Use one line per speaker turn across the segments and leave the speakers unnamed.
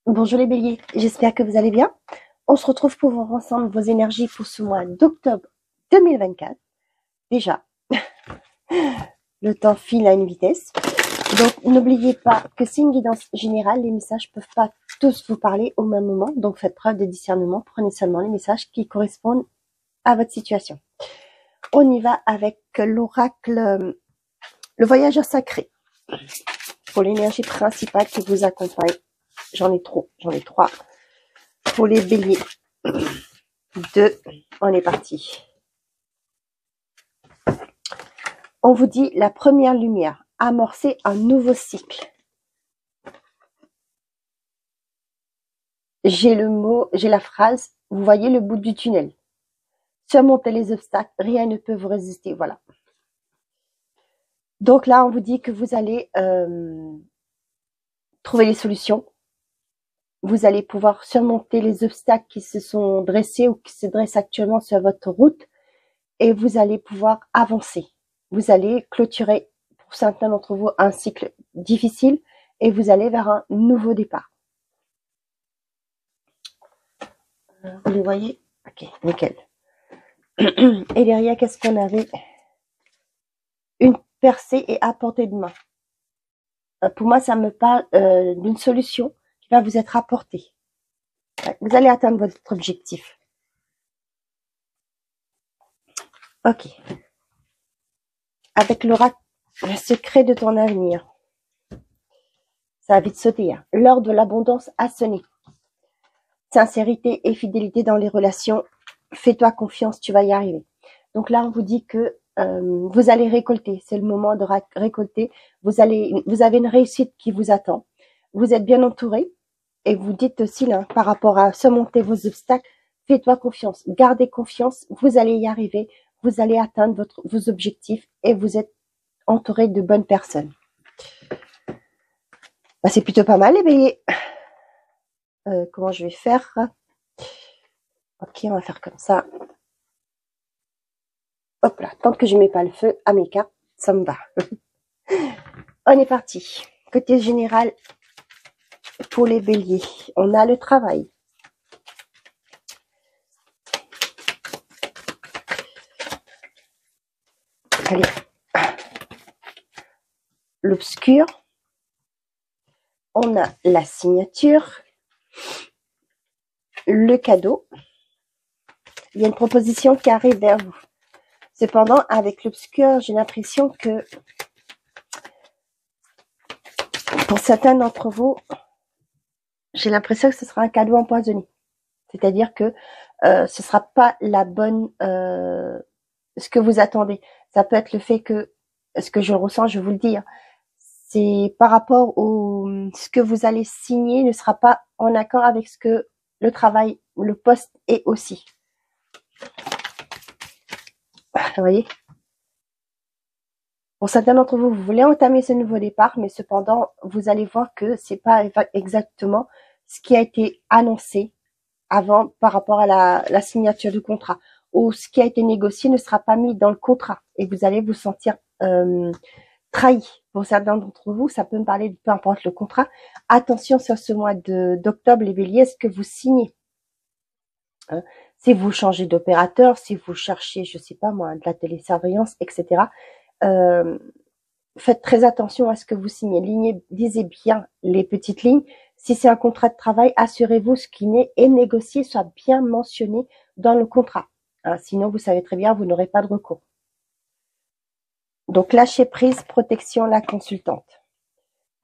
Bonjour les béliers, j'espère que vous allez bien. On se retrouve pour voir ensemble vos énergies pour ce mois d'octobre 2024. Déjà, le temps file à une vitesse. Donc, n'oubliez pas que c'est une guidance générale. Les messages ne peuvent pas tous vous parler au même moment. Donc, faites preuve de discernement. Prenez seulement les messages qui correspondent à votre situation. On y va avec l'oracle, le voyageur sacré. Pour l'énergie principale qui vous accompagne. J'en ai trois. Pour les béliers. 2, on est parti. On vous dit la première lumière, amorcer un nouveau cycle. J'ai la phrase, vous voyez le bout du tunnel. Surmontez les obstacles, rien ne peut vous résister, voilà. Donc là, on vous dit que vous allez trouver les solutions. Vous allez pouvoir surmonter les obstacles qui se sont dressés ou qui se dressent actuellement sur votre route et vous allez pouvoir avancer. Vous allez clôturer, pour certains d'entre vous, un cycle difficile et vous allez vers un nouveau départ. Vous les voyez? Ok, nickel. Et derrière, qu'est-ce qu'on avait? Une percée et à portée de main. Pour moi, ça me parle d'une solution qui va vous être apportée. Vous allez atteindre votre objectif. Ok. Avec l'oracle, le secret de ton avenir. Ça va vite sauter. Hein. L'heure de l'abondance a sonné. Sincérité et fidélité dans les relations. Fais-toi confiance, tu vas y arriver. Donc là, on vous dit que vous allez récolter. C'est le moment de récolter. Vous avez une réussite qui vous attend. Vous êtes bien entouré. Et vous dites aussi, là, par rapport à surmonter vos obstacles, fais-toi confiance. Gardez confiance. Vous allez y arriver. Vous allez atteindre vos objectifs. Et vous êtes entouré de bonnes personnes. Bah, c'est plutôt pas mal, les béliers. Comment je vais faire? Ok, on va faire comme ça. Hop là, tant que je mets pas le feu à mes cartes, ça me va. On est parti. Côté général, pour les béliers, on a le travail. Allez. L'obscur. On a la signature. Le cadeau. Il y a une proposition qui arrive vers vous. Cependant, avec l'obscur, j'ai l'impression que pour certains d'entre vous, j'ai l'impression que ce sera un cadeau empoisonné. C'est-à-dire que ce sera pas la bonne, ce que vous attendez. Ça peut être le fait que, ce que je ressens, je vais vous le dire, c'est par rapport au ce que vous allez signer ne sera pas en accord avec ce que le travail, le poste est aussi. Vous voyez? Pour certains d'entre vous, vous voulez entamer ce nouveau départ, mais cependant, vous allez voir que c'est pas exactement ce qui a été annoncé avant par rapport à la signature du contrat, ou ce qui a été négocié ne sera pas mis dans le contrat et vous allez vous sentir trahi. Pour certains d'entre vous, ça peut me parler de peu importe le contrat. Attention sur ce mois d'octobre, les béliers, est-ce que vous signez? Hein, si vous changez d'opérateur, si vous cherchez, je sais pas moi, de la télésurveillance, etc. Faites très attention à ce que vous signez. Lisez bien les petites lignes. Si c'est un contrat de travail, assurez-vous ce qui est négocié soit bien mentionné dans le contrat. Hein, sinon, vous savez très bien, vous n'aurez pas de recours. Donc, lâcher prise, protection, la consultante.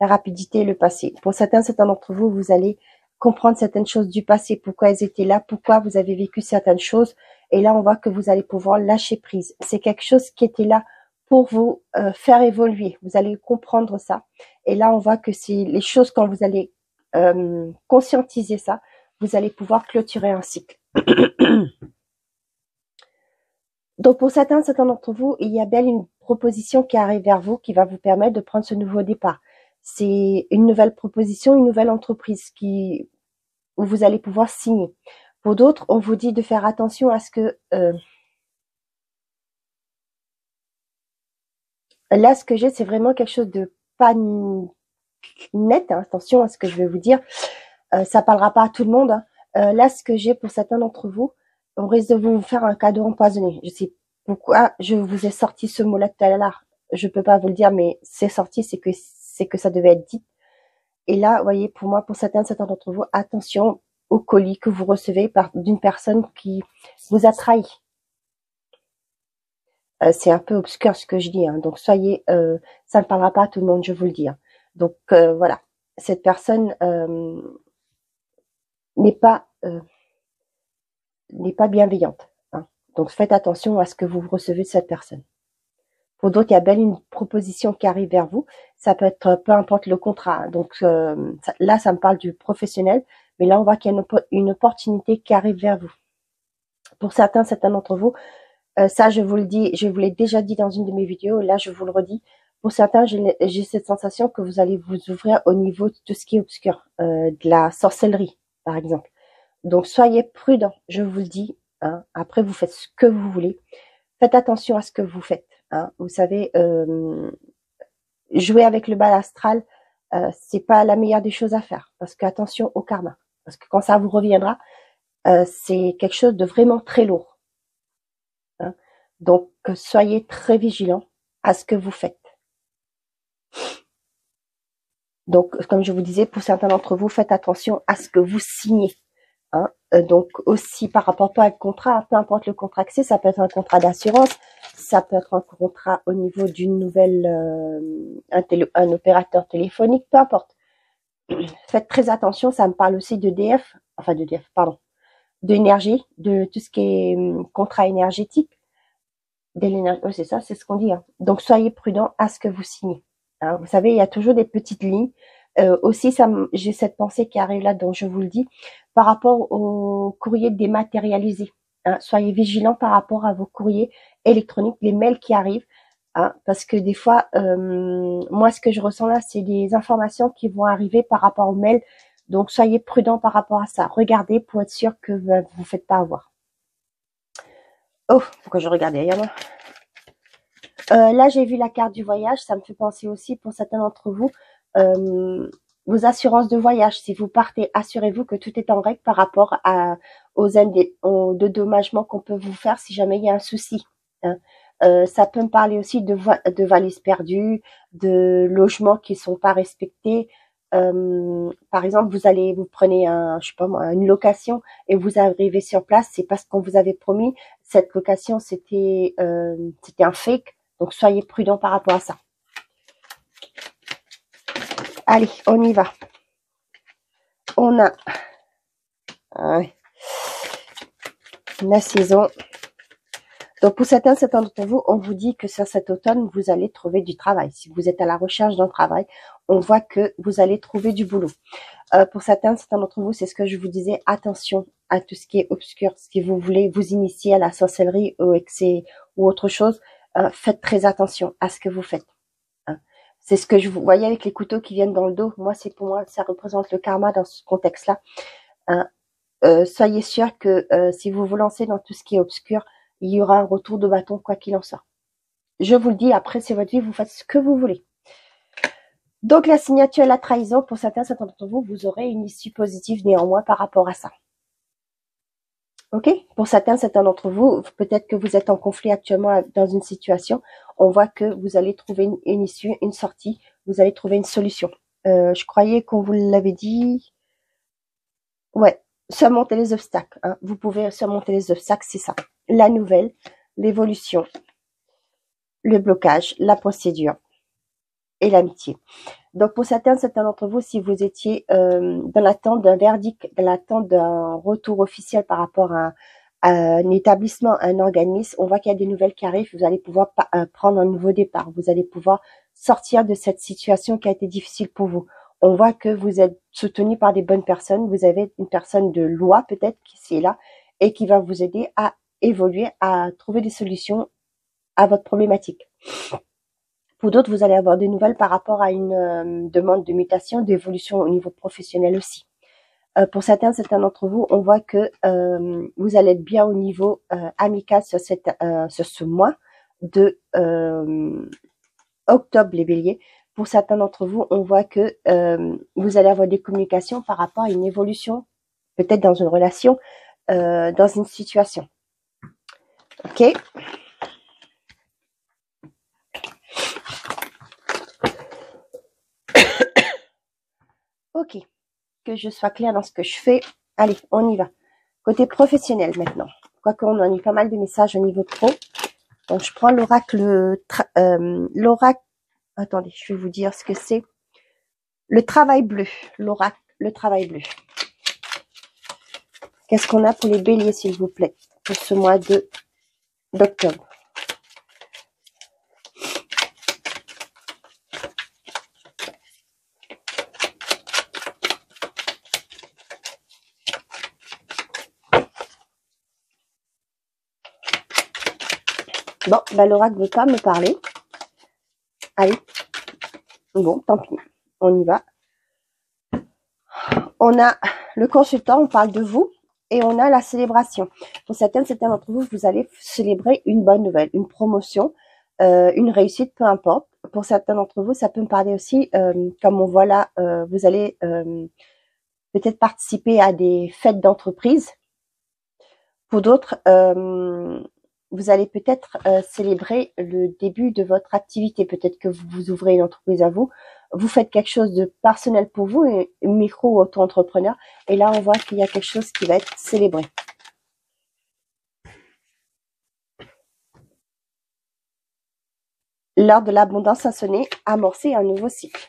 La rapidité et le passé. Pour certains d'entre vous, vous allez comprendre certaines choses du passé, pourquoi elles étaient là, pourquoi vous avez vécu certaines choses. Et là, on voit que vous allez pouvoir lâcher prise. C'est quelque chose qui était là pour vous faire évoluer. Vous allez comprendre ça. Et là, on voit que c'est les choses, quand vous allez conscientiser ça, vous allez pouvoir clôturer un cycle. Donc, pour certains d'entre vous, il y a belle une proposition qui arrive vers vous qui va vous permettre de prendre ce nouveau départ. C'est une nouvelle proposition, une nouvelle entreprise où vous allez pouvoir signer. Pour d'autres, on vous dit de faire attention à ce que... là, ce que j'ai, c'est vraiment quelque chose de pas net. Hein, attention à ce que je vais vous dire. Ça parlera pas à tout le monde, hein. Là, ce que j'ai pour certains d'entre vous, on risque de vous faire un cadeau empoisonné. Je sais pourquoi je vous ai sorti ce mot-là tout à l'heure. Je peux pas vous le dire, mais c'est sorti, c'est que ça devait être dit. Et là, vous voyez, pour moi, pour certains d'entre vous, attention au colis que vous recevez d'une personne qui vous a trahi. C'est un peu obscur ce que je dis, hein. Donc soyez, ça ne parlera pas à tout le monde, je vous le dis, hein. Donc voilà, cette personne n'est pas bienveillante, hein. Donc faites attention à ce que vous recevez de cette personne. Pour d'autres, il y a belle une proposition qui arrive vers vous. Ça peut être peu importe le contrat. Donc là, ça me parle du professionnel, mais là, on voit qu'il y a une opportunité qui arrive vers vous. Pour certains d'entre vous, ça, je vous le dis, je vous l'ai déjà dit dans une de mes vidéos. Là, je vous le redis. Pour certains, j'ai cette sensation que vous allez vous ouvrir au niveau de tout ce qui est obscur, de la sorcellerie, par exemple. Donc, soyez prudents, je vous le dis, hein. Après, vous faites ce que vous voulez. Faites attention à ce que vous faites, hein. Vous savez, jouer avec le bal astral, c'est pas la meilleure des choses à faire. Parce que attention au karma. Parce que quand ça vous reviendra, c'est quelque chose de vraiment très lourd, hein. Donc, soyez très vigilants à ce que vous faites. Donc, comme je vous disais, pour certains d'entre vous, faites attention à ce que vous signez, hein. Donc, aussi par rapport à un contrat, peu importe le contrat que c'est, ça peut être un contrat d'assurance, ça peut être un contrat au niveau d'une nouvelle, un opérateur téléphonique, peu importe. Faites très attention, ça me parle aussi d'EDF, enfin d'EDF, pardon, d'énergie, de tout ce qui est contrat énergétique, de l'énergie, c'est ça, c'est ce qu'on dit, hein. Donc, soyez prudents à ce que vous signez, hein. Vous savez, il y a toujours des petites lignes. Aussi, j'ai cette pensée qui arrive là, dont je vous le dis, par rapport au courrier dématérialisé, hein. Soyez vigilants par rapport à vos courriers électroniques, les mails qui arrivent, hein, parce que des fois, moi, ce que je ressens là, c'est des informations qui vont arriver par rapport aux mails. Donc, soyez prudents par rapport à ça. Regardez pour être sûr que vous ne faites pas avoir. Oh, pourquoi je regarde derrière moi? Là, j'ai vu la carte du voyage. Ça me fait penser aussi pour certains d'entre vous, vos assurances de voyage. Si vous partez, assurez-vous que tout est en règle par rapport aux dédommagements qu'on peut vous faire si jamais il y a un souci, hein. Ça peut me parler aussi de valises perdues, de logements qui sont pas respectés. Par exemple, vous prenez je sais pas moi, une location et vous arrivez sur place, c'est parce qu'on vous avait promis. Cette location, c'était un fake. Donc, soyez prudents par rapport à ça. Allez, on y va. On a la saison. Donc, pour certains d'entre vous, on vous dit que sur cet automne, vous allez trouver du travail. Si vous êtes à la recherche d'un travail, on voit que vous allez trouver du boulot. Pour certains d'entre vous, c'est ce que je vous disais, attention à tout ce qui est obscur. Si vous voulez vous initier à la sorcellerie ou autre chose, faites très attention à ce que vous faites, hein. C'est ce que je vous voyais avec les couteaux qui viennent dans le dos. Pour moi, ça représente le karma dans ce contexte-là, hein. Soyez sûr que si vous vous lancez dans tout ce qui est obscur, il y aura un retour de bâton quoi qu'il en soit. Je vous le dis, après c'est votre vie, vous faites ce que vous voulez. Donc la signature et la trahison, pour certains d'entre vous, vous aurez une issue positive néanmoins par rapport à ça. Ok? Pour certains d'entre vous, peut-être que vous êtes en conflit actuellement dans une situation, on voit que vous allez trouver une issue, une sortie, vous allez trouver une solution. Je croyais qu'on vous l'avait dit. Ouais, surmonter les obstacles, hein. Vous pouvez surmonter les obstacles, c'est ça. La nouvelle, l'évolution, le blocage, la procédure et l'amitié. Donc pour certains d'entre vous, si vous étiez dans l'attente d'un verdict, dans l'attente d'un retour officiel par rapport à un établissement, un organisme, on voit qu'il y a des nouvelles qui arrivent, vous allez pouvoir prendre un nouveau départ, vous allez pouvoir sortir de cette situation qui a été difficile pour vous. On voit que vous êtes soutenu par des bonnes personnes, vous avez une personne de loi peut-être qui est là et qui va vous aider à évoluer, à trouver des solutions à votre problématique. Pour d'autres, vous allez avoir des nouvelles par rapport à une demande de mutation, d'évolution au niveau professionnel aussi. Pour certains d'entre vous, on voit que vous allez être bien au niveau amical sur ce mois de octobre, les béliers. pour certains d'entre vous, on voit que vous allez avoir des communications par rapport à une évolution, peut-être dans une relation, dans une situation. Ok. Ok. Que je sois claire dans ce que je fais. Allez, on y va. Côté professionnel maintenant. Quoique on en a eu pas mal de messages au niveau pro. Donc je prends l'oracle, l'oracle. Attendez, je vais vous dire ce que c'est. Le travail bleu. L'oracle, le travail bleu. Qu'est-ce qu'on a pour les béliers, s'il vous plaît, pour ce mois d'octobre? Bon, bah, l'oracle ne veut pas me parler. Allez. Bon, tant pis. On y va. On a le consultant, on parle de vous. Et on a la célébration. Pour certains d'entre vous, vous allez célébrer une bonne nouvelle, une promotion, une réussite, peu importe. Pour certains d'entre vous, ça peut me parler aussi, comme on voit là, vous allez peut-être participer à des fêtes d'entreprise. Pour d'autres, vous allez peut-être célébrer le début de votre activité. Peut-être que vous ouvrez une entreprise à vous. Vous faites quelque chose de personnel pour vous, micro ou auto-entrepreneur. Et là, on voit qu'il y a quelque chose qui va être célébré. L'heure de l'abondance a sonné, amorcer un nouveau cycle.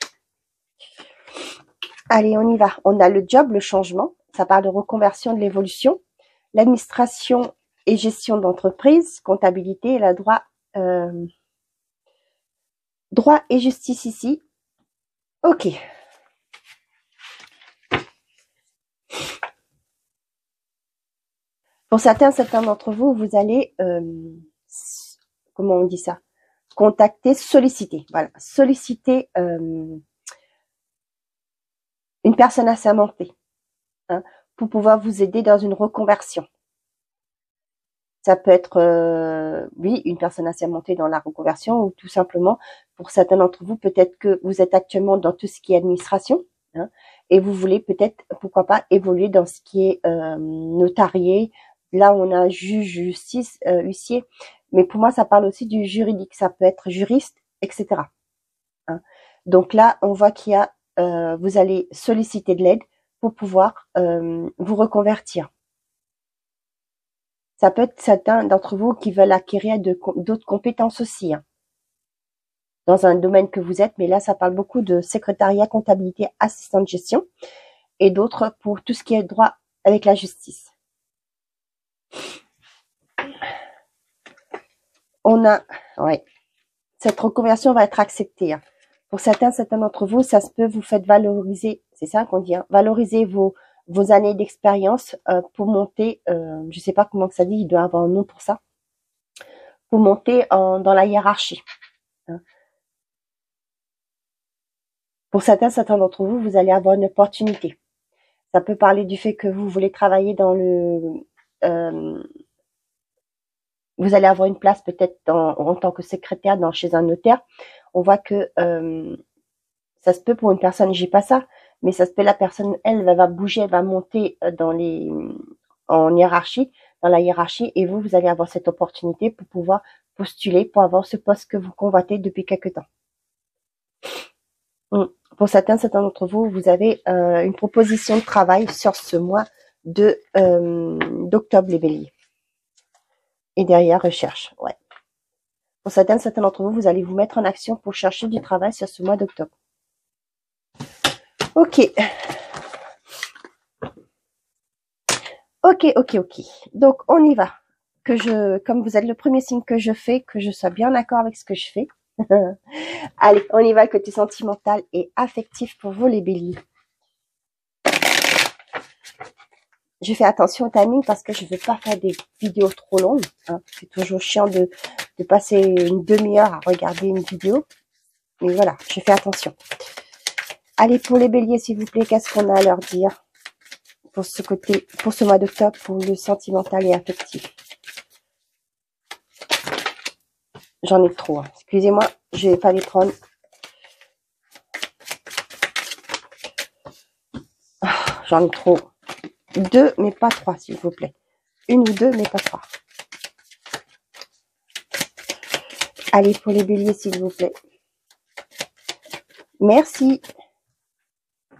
Allez, on y va. On a le job, le changement. Ça parle de reconversion, de l'évolution. L'administration et gestion d'entreprise, comptabilité et la droit et justice ici. Ok. Pour certains d'entre vous, vous allez, comment on dit ça? Contacter, solliciter. Voilà, solliciter une personne assermentée, hein, pour pouvoir vous aider dans une reconversion. Ça peut être, oui, une personne assermentée dans la reconversion, ou tout simplement, pour certains d'entre vous, peut-être que vous êtes actuellement dans tout ce qui est administration, hein, et vous voulez peut-être, pourquoi pas, évoluer dans ce qui est notarié. Là, on a juge, justice, huissier, mais pour moi, ça parle aussi du juridique. Ça peut être juriste, etc. Hein. Donc là, on voit qu'il y a, vous allez solliciter de l'aide pour pouvoir vous reconvertir. Ça peut être certains d'entre vous qui veulent acquérir d'autres compétences aussi, hein, dans un domaine que vous êtes, mais là, ça parle beaucoup de secrétariat, comptabilité, assistant de gestion, et d'autres pour tout ce qui est droit avec la justice. On a, ouais, cette reconversion va être acceptée, hein. Pour certains d'entre vous, ça se peut, vous faites valoriser, c'est ça qu'on dit, hein, valoriser vos années d'expérience pour monter, je sais pas comment que ça dit, il doit avoir un nom pour ça, pour monter dans la hiérarchie. Hein. Pour certains d'entre vous, vous allez avoir une opportunité. Ça peut parler du fait que vous voulez travailler dans le... vous allez avoir une place peut-être en tant que secrétaire chez un notaire. On voit que ça se peut pour une personne, j'ai pas ça, mais ça se peut la personne, elle va bouger, elle va monter en hiérarchie, dans la hiérarchie, et vous allez avoir cette opportunité pour pouvoir postuler pour avoir ce poste que vous convoitez depuis quelque temps. Pour certains d'entre vous, vous avez une proposition de travail sur ce mois d'octobre, les béliers. Et derrière, recherche. Ouais. Pour certains d'entre vous, vous allez vous mettre en action pour chercher du travail sur ce mois d'octobre. Ok. Ok. Donc, on y va. Comme vous êtes le premier signe que je fais, que je sois bien d'accord avec ce que je fais. Allez, on y va, côté sentimental et affectif pour vous, les béliers. Je fais attention au timing parce que je ne veux pas faire des vidéos trop longues. Hein. C'est toujours chiant de passer une demi-heure à regarder une vidéo. Mais voilà, je fais attention. Allez, pour les béliers, s'il vous plaît, qu'est-ce qu'on a à leur dire pour ce mois d'octobre, pour le sentimental et affectif? J'en ai trop. Hein. Excusez-moi, je vais pas les prendre. J'en ai trop. 2, mais pas 3, s'il vous plaît. 1 ou 2, mais pas 3. Allez, pour les béliers, s'il vous plaît. Merci.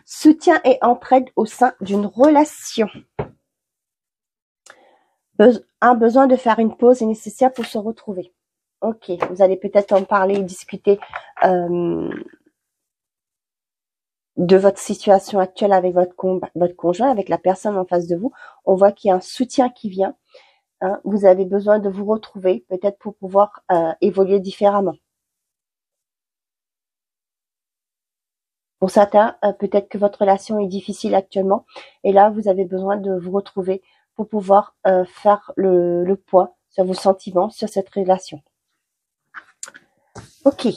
Soutien et entraide au sein d'une relation. Un besoin de faire une pause est nécessaire pour se retrouver. Ok, vous allez peut-être en parler, discuter de votre situation actuelle avec votre conjoint, avec la personne en face de vous. On voit qu'il y a un soutien qui vient. Hein. Vous avez besoin de vous retrouver, peut-être pour pouvoir évoluer différemment. Pour certains, peut-être que votre relation est difficile actuellement. Et là, vous avez besoin de vous retrouver pour pouvoir faire le point sur vos sentiments, sur cette relation. Ok.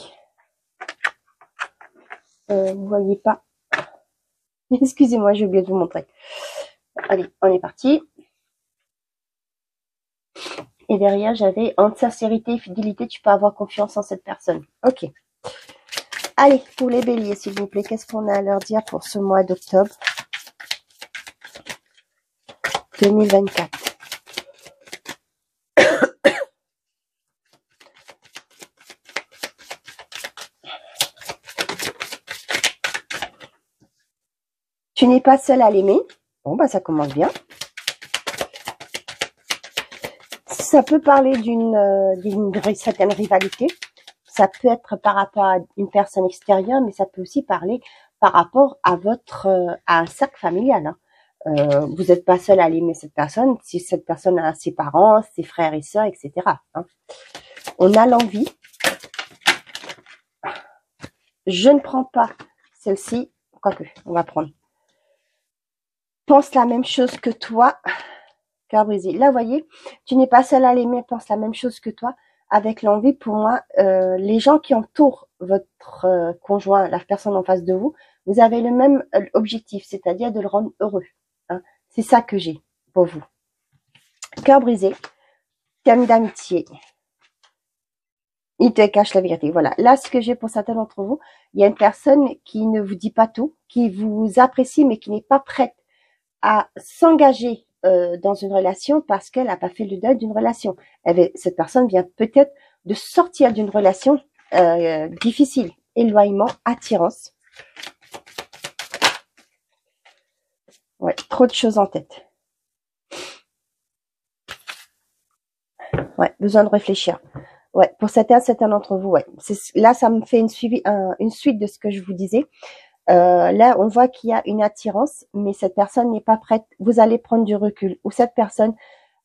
Vous voyez pas. Excusez-moi, j'ai oublié de vous montrer. Allez, on est parti. Et derrière, j'avais entre sincérité et fidélité, tu peux avoir confiance en cette personne. Ok. Allez, pour les béliers, s'il vous plaît, qu'est-ce qu'on a à leur dire pour ce mois d'octobre 2024? Tu n'es pas seul à l'aimer. Bon, bah ça commence bien. Ça peut parler d'une certaine rivalité. Ça peut être par rapport à une personne extérieure, mais ça peut aussi parler par rapport à à un cercle familial. Hein. Vous n'êtes pas seul à l'aimer cette personne, si cette personne a ses parents, ses frères et sœurs, etc. Hein. On a l'envie. Je ne prends pas celle-ci, quoique, on va prendre. Pense la même chose que toi, cœur brisé. Là, vous voyez, tu n'es pas seul à l'aimer, pense la même chose que toi. Avec l'envie, pour moi, les gens qui entourent votre conjoint, la personne en face de vous, vous avez le même objectif, c'est-à-dire de le rendre heureux. Hein. C'est ça que j'ai pour vous. Cœur brisé, thème d'amitié. Il te cache la vérité. Voilà. Là, ce que j'ai pour certains d'entre vous, il y a une personne qui ne vous dit pas tout, qui vous apprécie, mais qui n'est pas prête à s'engager dans une relation parce qu'elle n'a pas fait le deuil d'une relation. Cette personne vient peut-être de sortir d'une relation difficile. Éloignement, attirance. Ouais, trop de choses en tête. Ouais, besoin de réfléchir. Ouais, pour certains d'entre vous, ouais. Là, ça me fait une suite de ce que je vous disais. Là, on voit qu'il y a une attirance, mais cette personne n'est pas prête. Vous allez prendre du recul. Ou cette personne,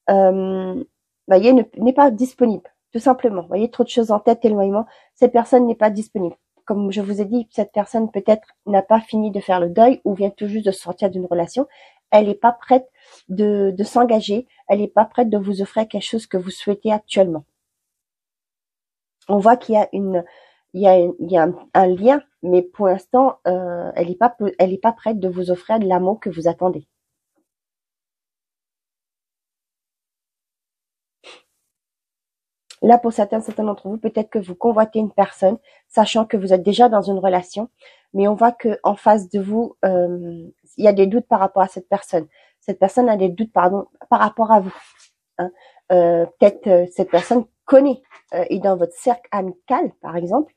voyez, n'est pas disponible, tout simplement. Vous voyez, trop de choses en tête, éloignement. Cette personne n'est pas disponible. Comme je vous ai dit, cette personne peut-être n'a pas fini de faire le deuil ou vient tout juste de sortir d'une relation. Elle n'est pas prête de s'engager. Elle n'est pas prête de vous offrir quelque chose que vous souhaitez actuellement. On voit qu'il y a un lien, mais pour l'instant, elle n'est pas prête de vous offrir de l'amour que vous attendez. Là, pour certains d'entre vous, peut-être que vous convoitez une personne, sachant que vous êtes déjà dans une relation, mais on voit que en face de vous, il y a des doutes par rapport à cette personne. Cette personne a des doutes, par rapport à vous. Hein. Peut-être cette personne connaît, est dans votre cercle amical, par exemple,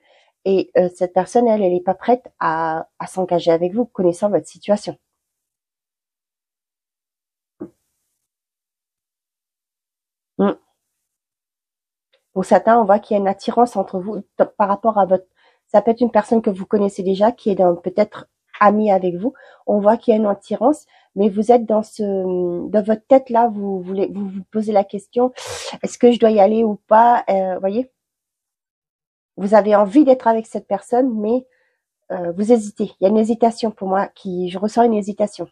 et cette personne, elle n'est pas prête à s'engager avec vous, connaissant votre situation. Pour certains, on voit qu'il y a une attirance entre vous par rapport à votre... Ça peut être une personne que vous connaissez déjà, qui est peut-être amie avec vous. On voit qu'il y a une attirance, mais vous êtes dans votre tête là, vous posez la question, est-ce que je dois y aller ou pas? Voyez, vous avez envie d'être avec cette personne, mais vous hésitez. Il y a une hésitation pour moi, je ressens une hésitation.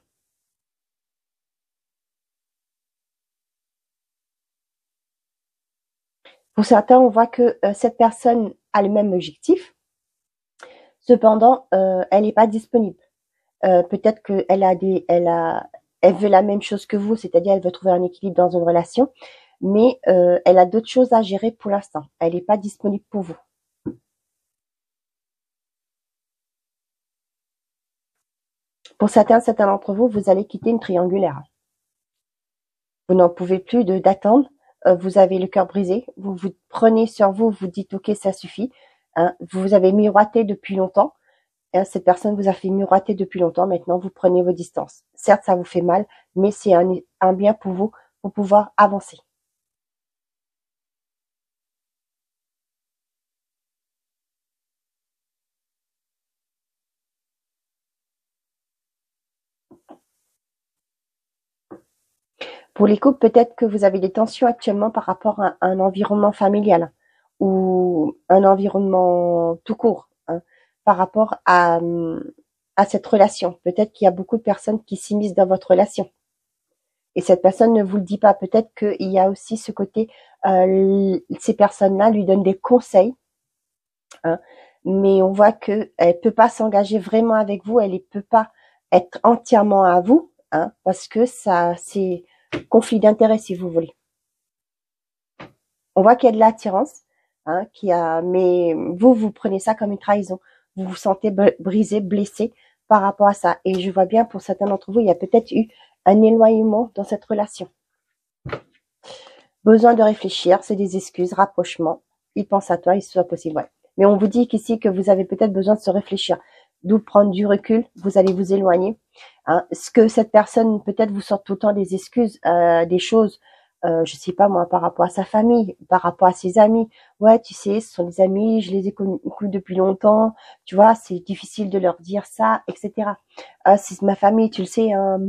Pour certains, on voit que cette personne a le même objectif. Cependant, elle n'est pas disponible. Peut-être qu'elle elle veut la même chose que vous, c'est-à-dire elle veut trouver un équilibre dans une relation, mais elle a d'autres choses à gérer pour l'instant. Elle n'est pas disponible pour vous. Pour certains d'entre vous, vous allez quitter une triangulaire. Vous n'en pouvez plus d'attendre. Vous avez le cœur brisé. Vous vous prenez sur vous, vous dites ok, ça suffit. Hein, vous avez miroité depuis longtemps. Hein, cette personne vous a fait miroiter depuis longtemps. Maintenant, vous prenez vos distances. Certes, ça vous fait mal, mais c'est un bien pour vous pour pouvoir avancer. Pour les couples, peut-être que vous avez des tensions actuellement par rapport à un environnement familial ou un environnement tout court, hein, par rapport à cette relation. Peut-être qu'il y a beaucoup de personnes qui s'immiscent dans votre relation. Et cette personne ne vous le dit pas. Peut-être qu'il y a aussi ce côté, ces personnes-là lui donnent des conseils, hein, mais on voit qu'elle ne peut pas s'engager vraiment avec vous, elle ne peut pas être entièrement à vous, hein, parce que ça, c'est conflit d'intérêt si vous voulez. On voit qu'il y a de l'attirance, hein, mais vous prenez ça comme une trahison. Vous vous sentez brisé, blessé par rapport à ça. Et je vois bien pour certains d'entre vous, il y a peut-être eu un éloignement dans cette relation. Besoin de réfléchir, c'est des excuses, rapprochement. Il pense à toi, il soit possible. Ouais. Mais on vous dit qu'ici que vous avez peut-être besoin de se réfléchir, d'où prendre du recul, vous allez vous éloigner. Hein. Ce que cette personne peut-être vous sort tout le temps des excuses, des choses, je sais pas moi, par rapport à sa famille, par rapport à ses amis. Ouais, tu sais, ce sont des amis, je les ai connus depuis longtemps, tu vois, c'est difficile de leur dire ça, etc. C'est ma famille, tu le sais, hein,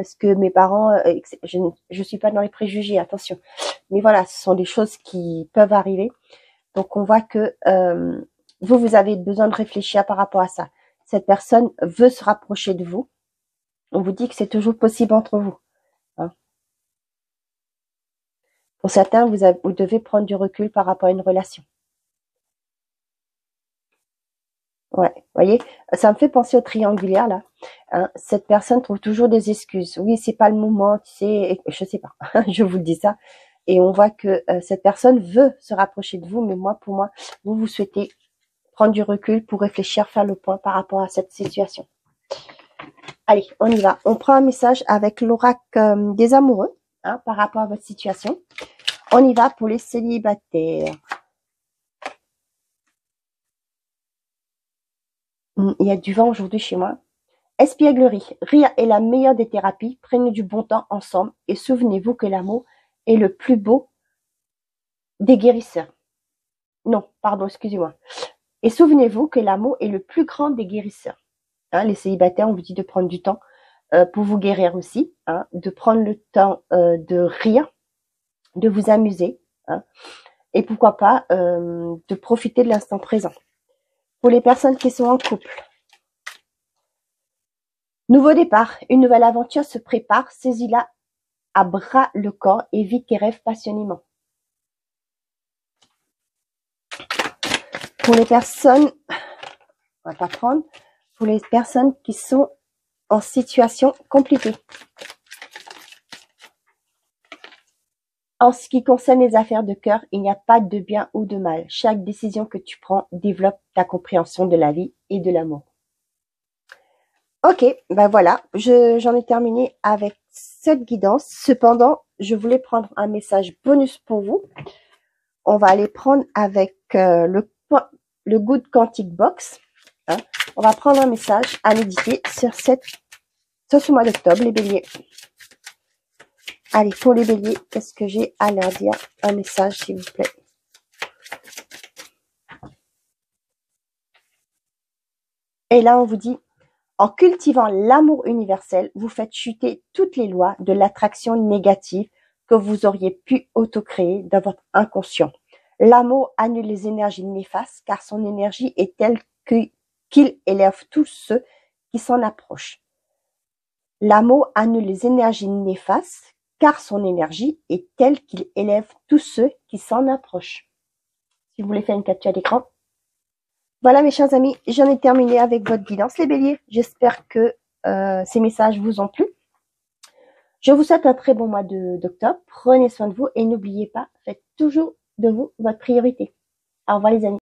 ce que mes parents, je suis pas dans les préjugés, attention. Mais voilà, ce sont des choses qui peuvent arriver. Donc on voit que vous avez besoin de réfléchir par rapport à ça. Cette personne veut se rapprocher de vous. On vous dit que c'est toujours possible entre vous. Hein. Pour certains, vous devez prendre du recul par rapport à une relation. Ouais, vous voyez, ça me fait penser au triangulaire là. Hein, cette personne trouve toujours des excuses. Oui, c'est pas le moment, tu sais, je sais pas. Je vous le dis ça. Et on voit que cette personne veut se rapprocher de vous, mais pour moi, vous souhaitez prendre du recul pour réfléchir, faire le point par rapport à cette situation. Allez, on y va. On prend un message avec l'oracle des amoureux, hein, par rapport à votre situation. On y va pour les célibataires. Il y a du vent aujourd'hui chez moi. Espièglerie. Rire est la meilleure des thérapies. Prenez du bon temps ensemble et souvenez-vous que l'amour est le plus beau des guérisseurs. Non, pardon, excusez-moi. Et souvenez-vous que l'amour est le plus grand des guérisseurs. Hein, les célibataires, on vous dit de prendre du temps pour vous guérir aussi, hein, de prendre le temps de rire, de vous amuser, hein, et pourquoi pas de profiter de l'instant présent. Pour les personnes qui sont en couple, nouveau départ, une nouvelle aventure se prépare, saisis-la à bras le corps et vis tes rêves passionnément. Pour les personnes, on va pas prendre, pour les personnes qui sont en situation compliquée. En ce qui concerne les affaires de cœur, il n'y a pas de bien ou de mal. Chaque décision que tu prends développe ta compréhension de la vie et de l'amour. Ok, ben voilà, j'en ai terminé avec cette guidance. Cependant, je voulais prendre un message bonus pour vous. On va aller prendre avec le Good Quantic Box. Hein. On va prendre un message à méditer sur ce mois d'octobre, les béliers. Allez, pour les béliers, qu'est-ce que j'ai à leur dire? Un message, s'il vous plaît. Et là, on vous dit, en cultivant l'amour universel, vous faites chuter toutes les lois de l'attraction négative que vous auriez pu auto-créer dans votre inconscient. L'amour annule les énergies néfastes car son énergie est telle qu'il élève tous ceux qui s'en approchent. L'amour annule les énergies néfastes car son énergie est telle qu'il élève tous ceux qui s'en approchent. Si vous voulez faire une capture d'écran. Voilà mes chers amis, j'en ai terminé avec votre guidance les béliers. J'espère que ces messages vous ont plu. Je vous souhaite un très bon mois d'octobre. Prenez soin de vous et n'oubliez pas, faites toujours de vous votre priorité. Au revoir les amis.